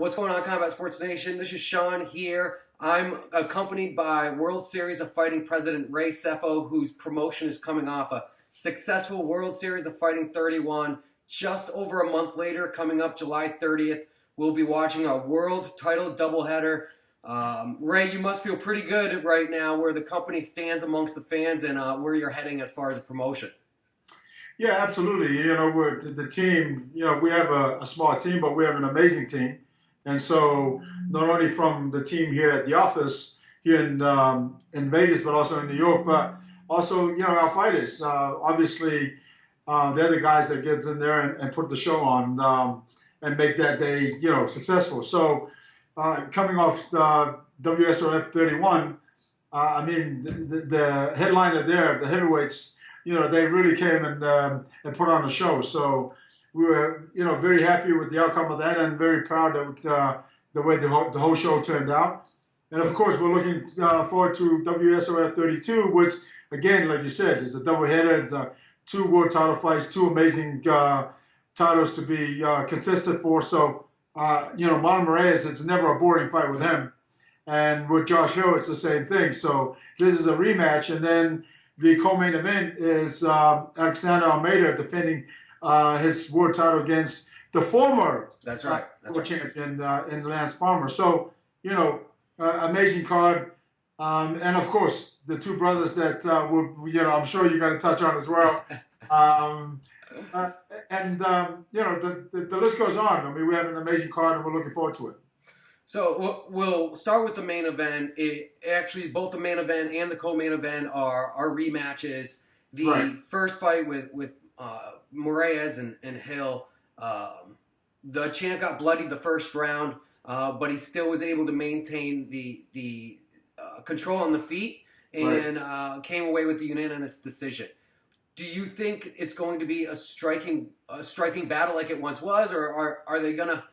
What's going on, Combat Sports Nation? This is Shaun here. I'm accompanied by World Series of Fighting President Ray Sefo, whose promotion is coming off a successful World Series of Fighting 31. Just over a month later, coming up July 30th, we'll be watching a world title doubleheader. Ray, you must feel pretty good right now where the company stands amongst the fans and where you're heading as far as a promotion. Yeah, absolutely. We're the team. We have a small team, but we have an amazing team. And so, not only from the team here at the office here in Vegas, but also in New York, but also our fighters. Obviously, they're the guys that gets in there and put the show on and make that day successful. So, coming off WSOF 31, I mean the headliner there, the heavyweights. They really came and put on a show. So we were, very happy with the outcome of that and very proud of the way the whole show turned out. And of course, we're looking forward to WSOF 32, which, again, like you said, is a doubleheader. It's, 2 world title fights, 2 amazing titles to be contested for. So, Marlon Moraes, it's never a boring fight with him. And with Josh Hill, it's the same thing. So this is a rematch. And then the co-main event is Alexander Almeida defending his world title against the former world champion in Lance Palmer. So, amazing card. And, of course, the 2 brothers that, I'm sure you're going to touch on as well. The list goes on. I mean, we have an amazing card, and we're looking forward to it. So we'll start with the main event. Actually, both the main event and the co-main event are rematches. The first fight with Moraes and Hill, the champ got bloodied the first round, but he still was able to maintain the control on the feet and came away with a unanimous decision. Do you think it's going to be a striking battle like it once was, or are they gonna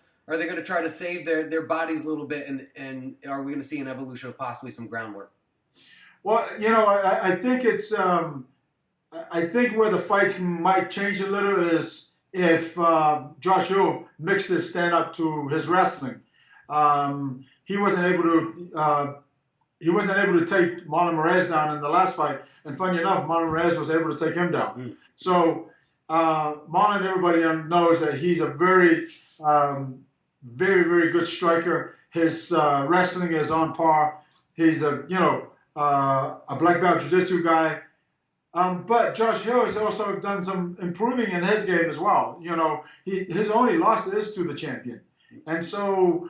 try to save their bodies a little bit, and are we going to see an evolution of possibly some groundwork? Well, I think it's I think where the fights might change a little is if Josh Hill mixed his stand up to his wrestling. He wasn't able to take Marlon Moraes down in the last fight, and funny enough, Marlon Moraes was able to take him down. So Marlon, everybody knows that he's a very very, very good striker. His wrestling is on par. He's a black belt jiu-jitsu guy. But Josh Hill has also done some improving in his game as well. His only loss is to the champion. And so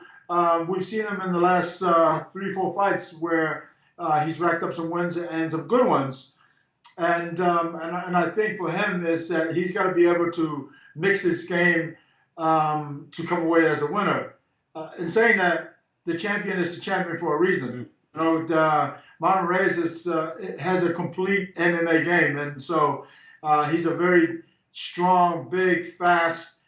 we've seen him in the last 3-4 fights where he's racked up some wins and some good ones. And I think for him is that he's got to be able to mix his game to come away as a winner. In saying that, the champion is the champion for a reason. Marlon Moraes has a complete MMA game, and so he's a very strong, big, fast,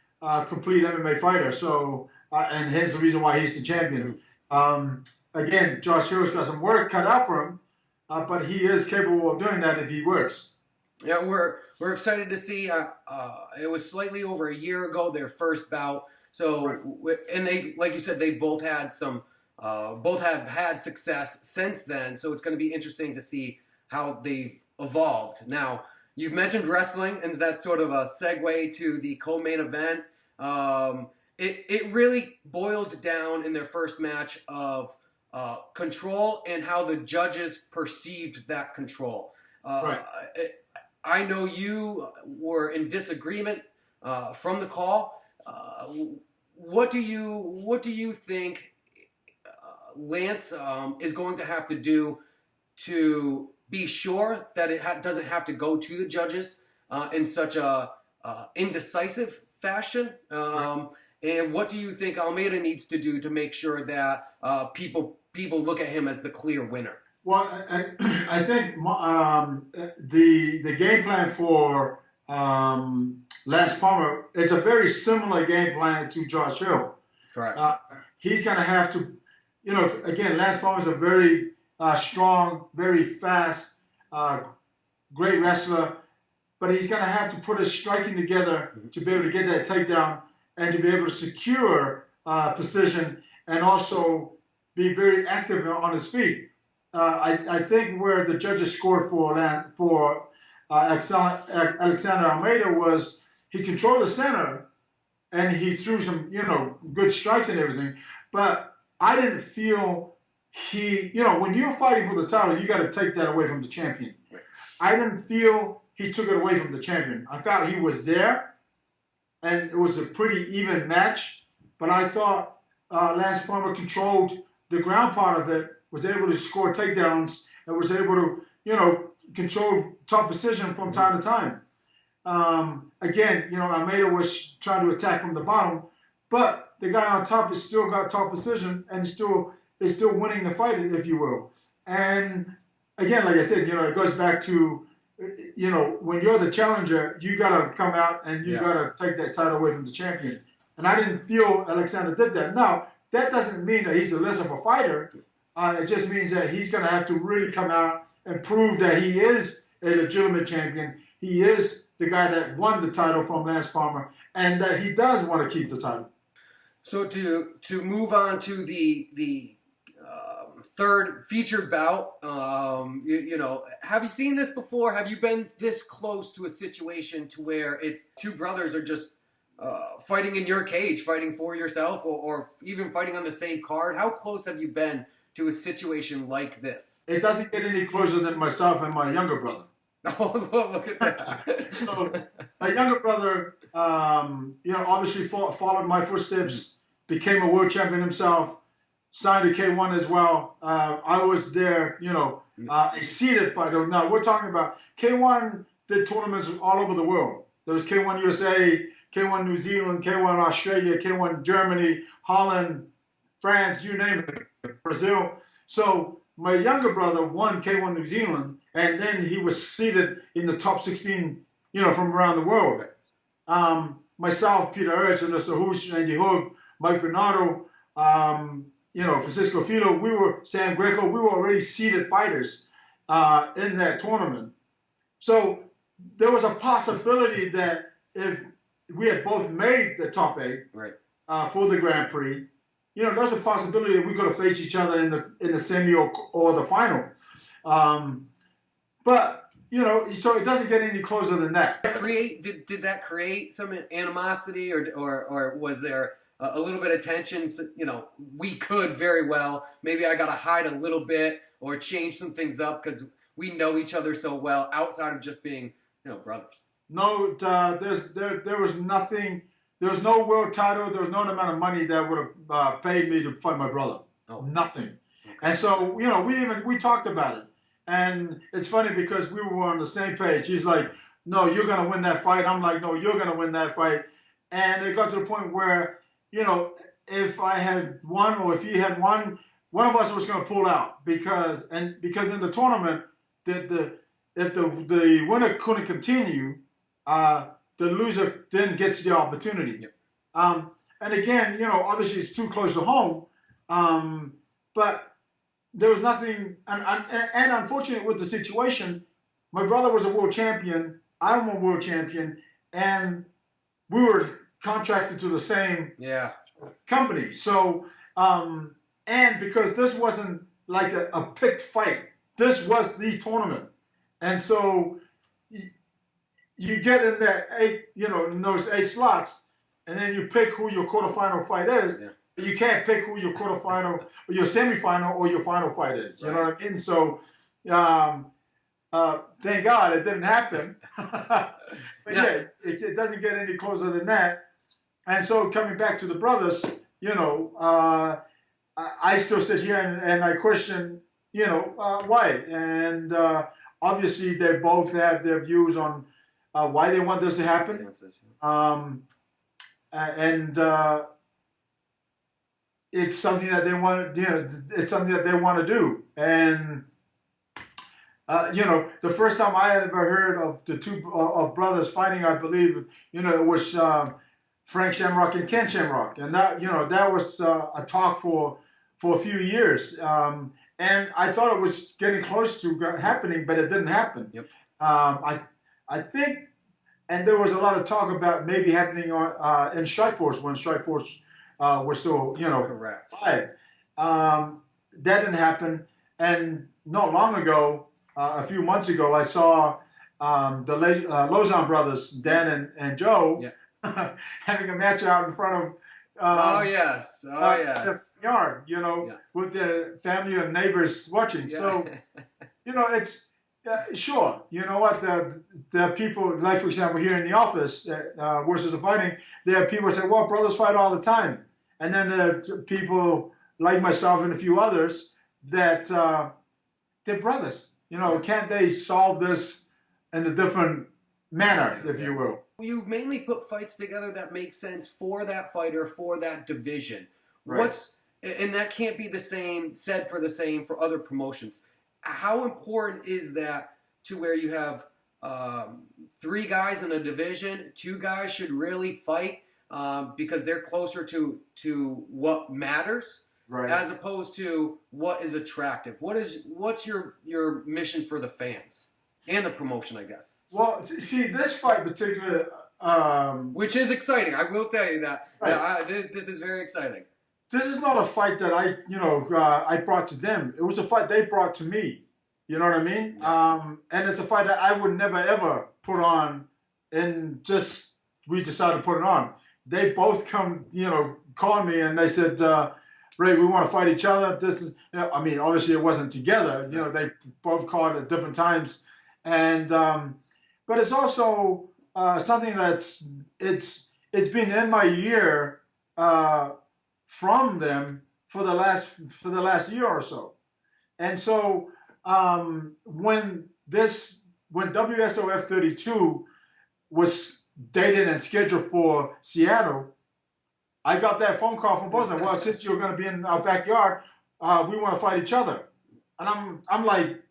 complete MMA fighter. So, and hence the reason why he's the champion. Again, Josh Hill's got some work cut out for him, but he is capable of doing that if he works. Yeah, we're excited to see. It was slightly over a year ago, their first bout. So, and they, like you said, they both had both have had success since then. So it's going to be interesting to see how they've evolved. Now, you've mentioned wrestling, and that's sort of a segue to the co-main event. It really boiled down in their first match of control and how the judges perceived that control. I know you were in disagreement from the call. What do you think Lance is going to have to do to be sure that it doesn't have to go to the judges in such a indecisive fashion? And what do you think Almeida needs to do to make sure that people look at him as the clear winner? Well, I think the game plan for Lance Palmer, it's a very similar game plan to Josh Hill. Correct. He's going to have to, again, Lance Palmer is a very strong, very fast, great wrestler, but he's going to have to put his striking together to be able to get that takedown and to be able to secure precision and also be very active on his feet. I think where the judges scored for Alexander Almeida was he controlled the center and he threw some, good strikes and everything. But I didn't feel when you're fighting for the title, you got to take that away from the champion. I didn't feel he took it away from the champion. I thought he was there, and it was a pretty even match. But I thought Lance Palmer controlled the ground part of it, was able to score takedowns, and was able to, control top position from time to time. Again, Almeida was trying to attack from the bottom, but the guy on top has still got top position and is still winning the fight, if you will. And again, like I said, it goes back to, when you're the challenger, you got to come out and you got to take that title away from the champion. And I didn't feel Alexander did that. Now, that doesn't mean that he's less of a fighter. It just means that he's going to have to really come out and prove that he is a legitimate champion. He is the guy that won the title from Lance Palmer, and that he does want to keep the title. So to move on to the third featured bout, have you seen this before? Have you been this close to a situation to where it's two brothers are just fighting in your cage, fighting for yourself, or even fighting on the same card? How close have you been to a situation like this? It doesn't get any closer than myself and my younger brother. Oh, look at that. So my younger brother, obviously followed my footsteps, became a world champion himself, signed to K1 as well. I was there, a seeded fighter. Now, we're talking about K1 did tournaments all over the world. There was K1 USA, K1 New Zealand, K1 Australia, K1 Germany, Holland, France, you name it, Brazil. So my younger brother won K1 New Zealand, and then he was seeded in the top 16, from around the world. Myself, Peter Ertz, Ernesto Hoosh, Andy Hoog, Mike Bernardo, Francisco Filo, Sam Greco, we were already seeded fighters in that tournament. So there was a possibility that if we had both made the top 8 for the Grand Prix, there's a possibility that we could have faced each other in the semi or the final. But so it doesn't get any closer than that. Did that create some animosity, or was there a little bit of tension? We could very well. Maybe I got to hide a little bit or change some things up because we know each other so well outside of just being, brothers. No, there was nothing. There was no world title. There was no amount of money that would have paid me to fight my brother. Oh. Nothing. Okay. And so, we talked about it. And it's funny because we were on the same page. He's like, no, you're going to win that fight. I'm like, no, you're going to win that fight. And it got to the point where, if I had won or if he had won, one of us was going to pull out because in the tournament, if the winner couldn't continue, the loser then gets the opportunity. Yep. And again, obviously it's too close to home, but there was nothing, and unfortunately with the situation, my brother was a world champion, I'm a world champion, and we were contracted to the same company. So, and because this wasn't like a picked fight, this was the tournament. And so you get in that in those 8 slots, and then you pick who your quarterfinal fight is. Yeah. You can't pick who your quarterfinal, or your semifinal, or your final fight is. You know what I mean? So, thank God it didn't happen. But it doesn't get any closer than that. And so, coming back to the brothers, I still sit here and I question, why. And obviously, they both have their views on why they want this to happen. It's something that they want. It's something that they want to do. And the first time I had ever heard of the two of brothers fighting, I believe, it was Frank Shamrock and Ken Shamrock, and that was a talk for a few years. And I thought it was getting close to happening, but it didn't happen. Yep. I think, and there was a lot of talk about maybe happening in Strikeforce when Strikeforce were still, Correct. alive. That didn't happen. And not long ago, a few months ago, I saw the Lozon brothers, Dan and Joe, having a match out in front of Oh yes. the yard, Yeah. with their family and neighbors watching. Yeah. So, it's sure. You know what? The people, like for example, here in the office, versus the fighting, there are people who say, "Well, brothers fight all the time," and then there are people like myself and a few others that they're brothers. Can't they solve this in a different manner, if you will? You've mainly put fights together that make sense for that fighter, for that division. Right. And that can't be the same said for the same for other promotions. How important is that to where you have 3 guys in a division, 2 guys should really fight because they're closer to what matters, Right. as opposed to what is attractive? What's your mission for the fans and the promotion, I guess? Well, see, this fight in particular, which is exciting. I will tell you that. Right. This is very exciting. This is not a fight that I brought to them. It was a fight they brought to me. You know what I mean? Yeah. And it's a fight that I would never ever put on, and just we decided to put it on. They both called me and they said, "Ray, we want to fight each other." This is, obviously it wasn't together. They both called at different times, and but it's also something that's it's been in my ear from them for the last year or so, and so when WSOF 32 was dated and scheduled for Seattle, I got that phone call from both of them. "Well, since you're going to be in our backyard, we want to fight each other." And I'm like,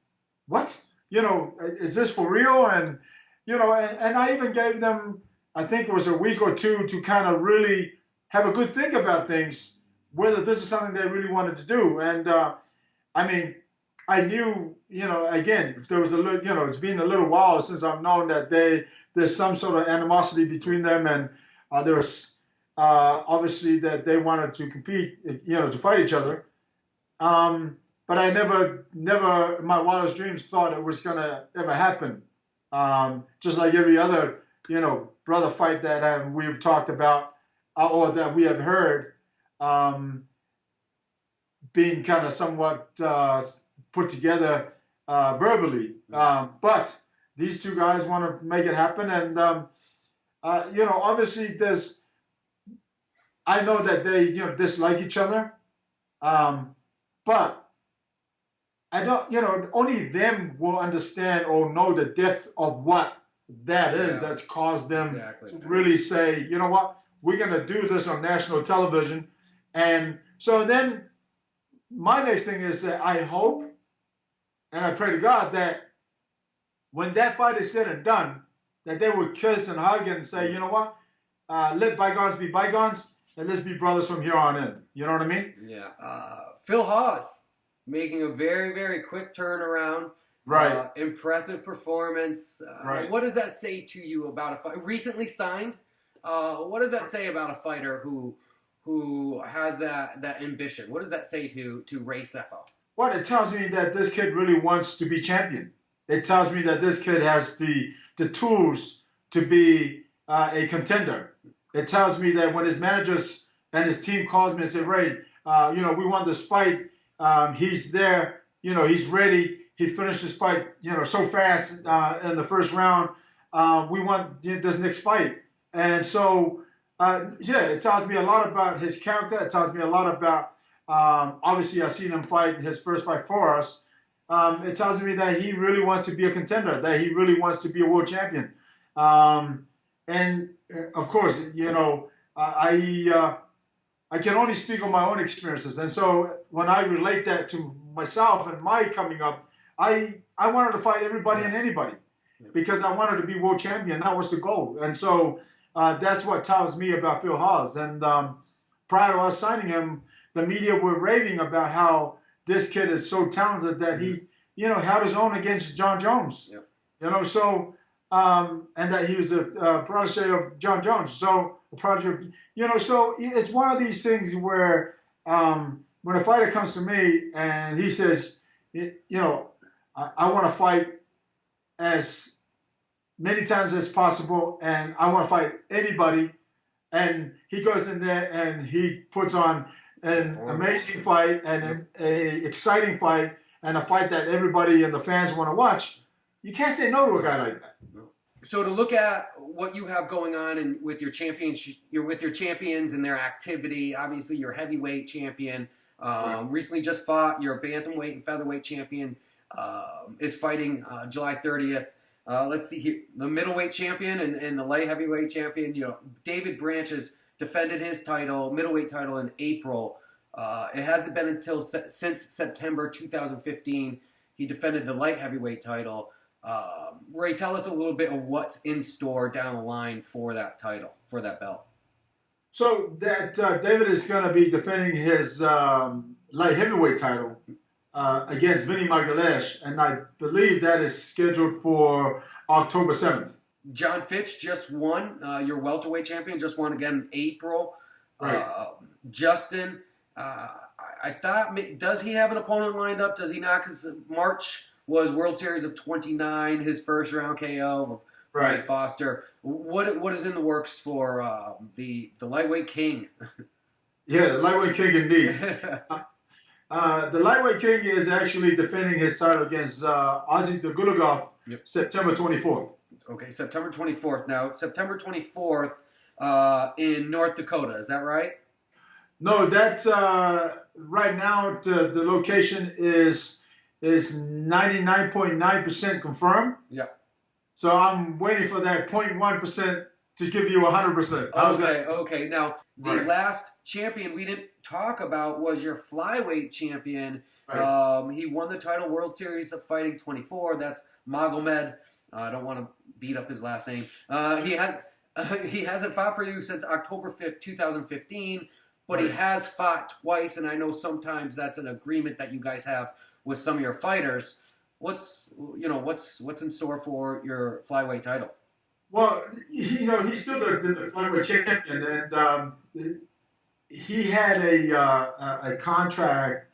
"What? Is this for real?" And and I even gave them, I think it was a week or two to kind of really have a good think about things, whether this is something they really wanted to do. And I knew, again, if there was a little, it's been a little while since I've known that there's some sort of animosity between them, and there was obviously that they wanted to compete, to fight each other. But I never in my wildest dreams thought it was gonna ever happen. Just like every other, brother fight that we've talked about or that we have heard, being kind of somewhat put together verbally. But these 2 guys want to make it happen, and obviously I know that they dislike each other, but I don't. Only them will understand or know the depth of what that is that's caused them to really say, "You know what, we're gonna do this on national television." And so then my next thing is that I hope and I pray to God that when that fight is said and done, that they would kiss and hug and say, "You know what, let bygones be bygones, and let's be brothers from here on in." You know what I mean? Yeah. Phil Haas making a very, very quick turnaround. Right. Impressive performance. Right. What does that say to you about a fight? Recently signed. What does that say about a fighter who has that ambition? What does that say to Ray Sefo? Well, it tells me that this kid really wants to be champion. It tells me that this kid has the tools to be a contender. It tells me that when his managers and his team calls me and say, "Ray, we want this fight," he's there. He's ready. He finished his fight, so fast in the first round. We want this next fight. And so, it tells me a lot about his character. It tells me a lot about, obviously, I've seen him fight his first fight for us. It tells me that he really wants to be a contender, that he really wants to be a world champion. And of course, I can only speak on my own experiences. And so when I relate that to myself and my coming up, I wanted to fight everybody and anybody because I wanted to be world champion. That was the goal. And so that's what tells me about Phil Haas. And prior to us signing him, the media were raving about how this kid is so talented that he, held his own against John Jones. Yep. So and that he was a protege of John Jones. So a protege, so it's one of these things where when a fighter comes to me and he says, I want to fight as many times as possible, and I want to fight anybody. And he goes in there and he puts on an amazing fight and an exciting fight and a fight that everybody and the fans want to watch. You can't say no to a guy like that. So to look at what you have going on and with your champions, you're with your champions and their activity. Obviously, you're heavyweight champion. Recently just fought. You're a bantamweight and featherweight champion. Is fighting July 30th. Let's see here. The middleweight champion and the light heavyweight champion. David Branch has defended his title, middleweight title, in April. It hasn't been until since September 2015 he defended the light heavyweight title. Ray, tell us a little bit of what's in store down the line for that title, for that belt. So that David is going to be defending his light heavyweight title against Vinny Magalhaes, and I believe that is scheduled for October 7th. John Fitch just won. Your welterweight champion just won again in April. Right. Justin, I thought, does he have an opponent lined up? Does he not? Because March was World Series of 29, his first round KO of Brian Foster. What is in the works for the lightweight king? Yeah, the lightweight king indeed. The lightweight king is actually defending his title against Ozzy Dagulagov September 24th. Okay, September 24th. Now, September 24th in North Dakota, is that right? No, that's right now the location is 99.9% confirmed. Yeah. So I'm waiting for that 0.1% to give you 100%. Okay. Now, the last champion we didn't talk about was your flyweight champion. Right. He won the title World Series of Fighting 24. That's Magomed. I don't want to beat up his last name. He hasn't fought for you since October 5th, 2015, but he has fought twice, and I know sometimes that's an agreement that you guys have with some of your fighters. What's in store for your flyweight title? Well, he's still the flyweight champion, and he had a contract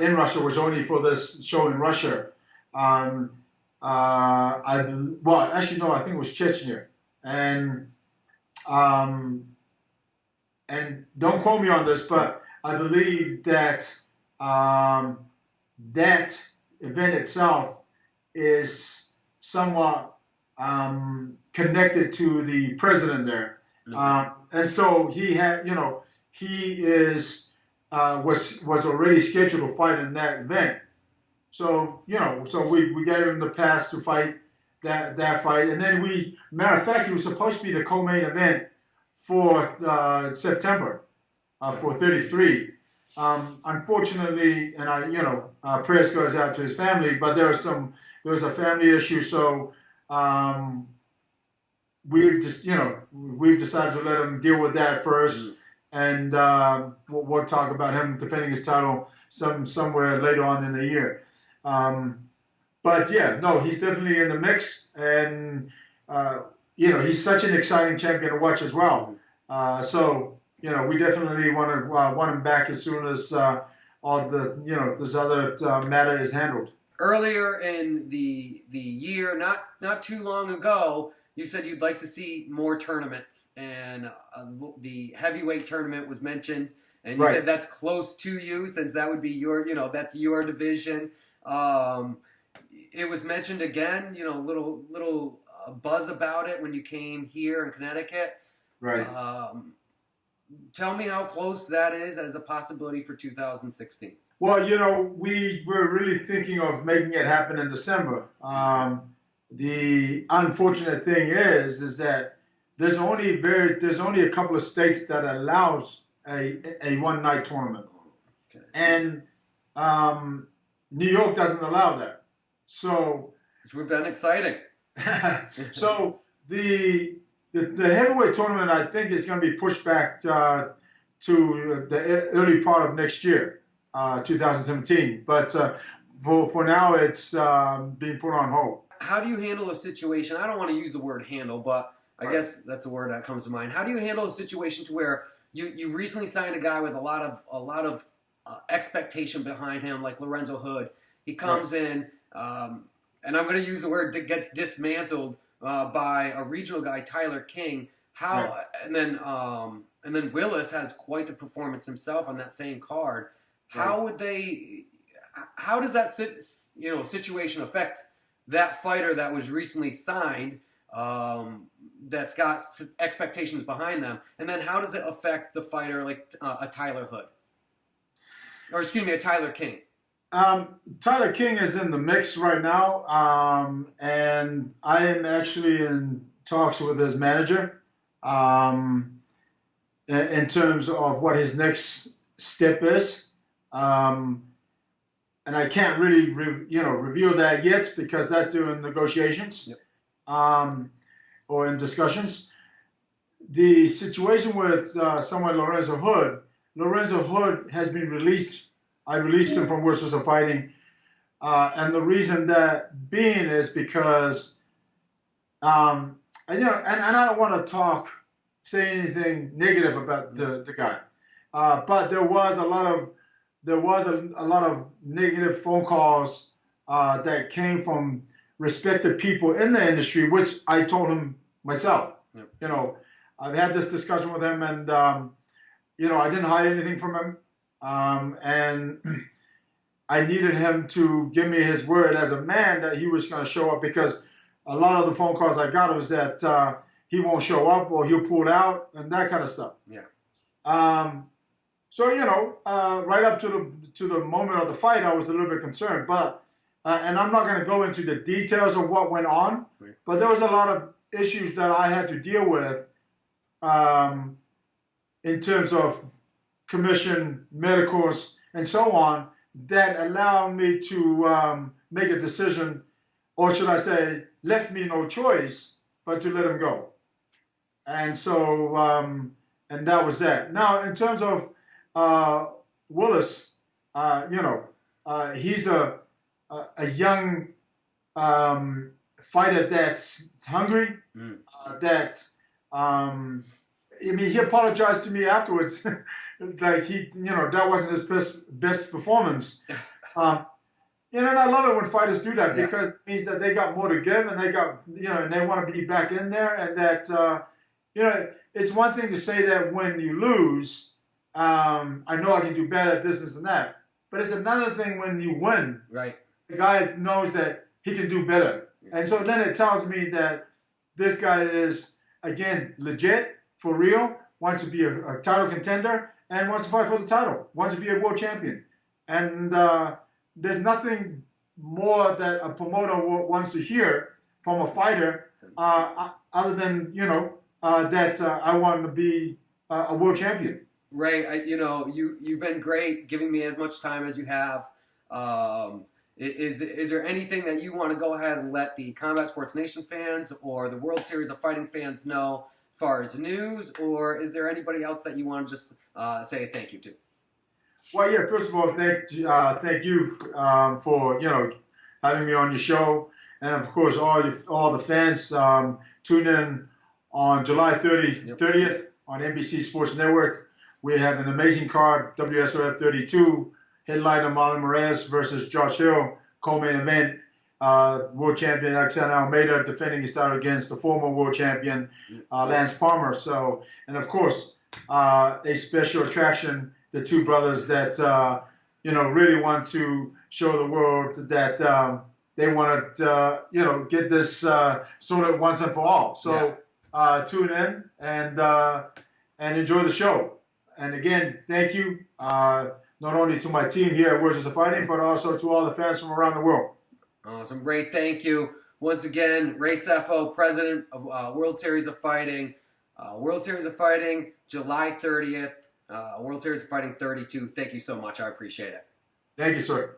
in Russia, was only for this show in Russia. I think it was Chechnya, and don't quote me on this, but I believe that that event itself is somewhat connected to the president there, and so he had, he was already scheduled to fight in that event. So we gave him the pass to fight that fight, and then matter of fact, he was supposed to be the co-main event for September for 33. Unfortunately, and prayers goes out to his family, but there was a family issue, so we've decided to let him deal with that first, and we'll talk about him defending his title somewhere later on in the year. But yeah, no, he's definitely in the mix, and he's such an exciting champion to watch as well. So we definitely want him back as soon as all the this other matter is handled. Earlier in the year, not too long ago, you said you'd like to see more tournaments, and the heavyweight tournament was mentioned, and you said that's close to you, since that would be your that's your division. It was mentioned again, little buzz about it when you came here in Connecticut. Right. Tell me how close that is as a possibility for 2016. Well, we were really thinking of making it happen in December. The unfortunate thing is that there's only a couple of states that allows a one-night tournament, and New York doesn't allow that. So which would have been exciting. So the heavyweight tournament, I think, is going to be pushed back to the early part of next year, 2017. But for now, it's being put on hold. how do you handle a situation? I don't want to use the word handle, but I guess that's the word that comes to mind. How do you handle a situation to where you recently signed a guy with a lot of expectation behind him, like Lorenzo Hood? He comes in, and I'm going to use the word that gets dismantled by a regional guy, Tyler King. And then Willis has quite the performance himself on that same card. How does that situation affect that fighter that was recently signed, that's got expectations behind them, and then how does it affect the fighter like a Tyler Hood, or excuse me, a Tyler King? Tyler King is in the mix right now, and I am actually in talks with his manager in terms of what his next step is. And I can't really, reveal that yet because that's doing negotiations or in discussions. The situation with someone Lorenzo Hood has been released. I released him from WSOF Fighting, and the reason that being is because, and I don't want to say anything negative about the guy, but there was a lot of negative phone calls that came from respected people in the industry, which I told him myself. Yep. I've had this discussion with him, and I didn't hide anything from him, and I needed him to give me his word as a man that he was going to show up, because a lot of the phone calls I got was that he won't show up or he'll pull out and that kind of stuff. Yeah. So right up to the moment of the fight, I was a little bit concerned, but and I'm not going to go into the details of what went on, but there was a lot of issues that I had to deal with in terms of commission, medicals, and so on, that allowed me to make a decision, or should I say, left me no choice but to let him go. And so, and that was that. Now, in terms of Willis, he's a young fighter that's hungry. He apologized to me afterwards, like that wasn't his best performance. And I love it when fighters do that, because it means that they got more to give, and they got and they want to be back in there, and that it's one thing to say that when you lose, I know I can do better at this and that. But it's another thing when you win. Right. The guy knows that he can do better. And so then it tells me that this guy is, again, legit, for real, wants to be a title contender, and wants to fight for the title, wants to be a world champion. And there's nothing more that a promoter wants to hear from a fighter other than, that I want to be a world champion. Ray, you've been great giving me as much time as you have. Is there anything that you want to go ahead and let the Combat Sports Nation fans or the World Series of Fighting fans know as far as news, or is there anybody else that you want to just say thank you to? Well, yeah, first of all, thank you for having me on your show, and of course all the fans tune in on July 30th on NBC Sports Network. We have an amazing card, WSOF 32, headliner Marlon Moraes versus Josh Hill, co-main event. World champion Alexander Almeida defending his title against the former world champion Lance Palmer. So, and of course, a special attraction, the two brothers that really want to show the world that they want to get this sorted once and for all. So tune in and enjoy the show. And again, thank you not only to my team here at WSOF Fighting, but also to all the fans from around the world. Awesome. Great. Thank you. Once again, Ray Sefo, president of World Series of Fighting. World Series of Fighting, July 30th. World Series of Fighting 32. Thank you so much. I appreciate it. Thank you, sir.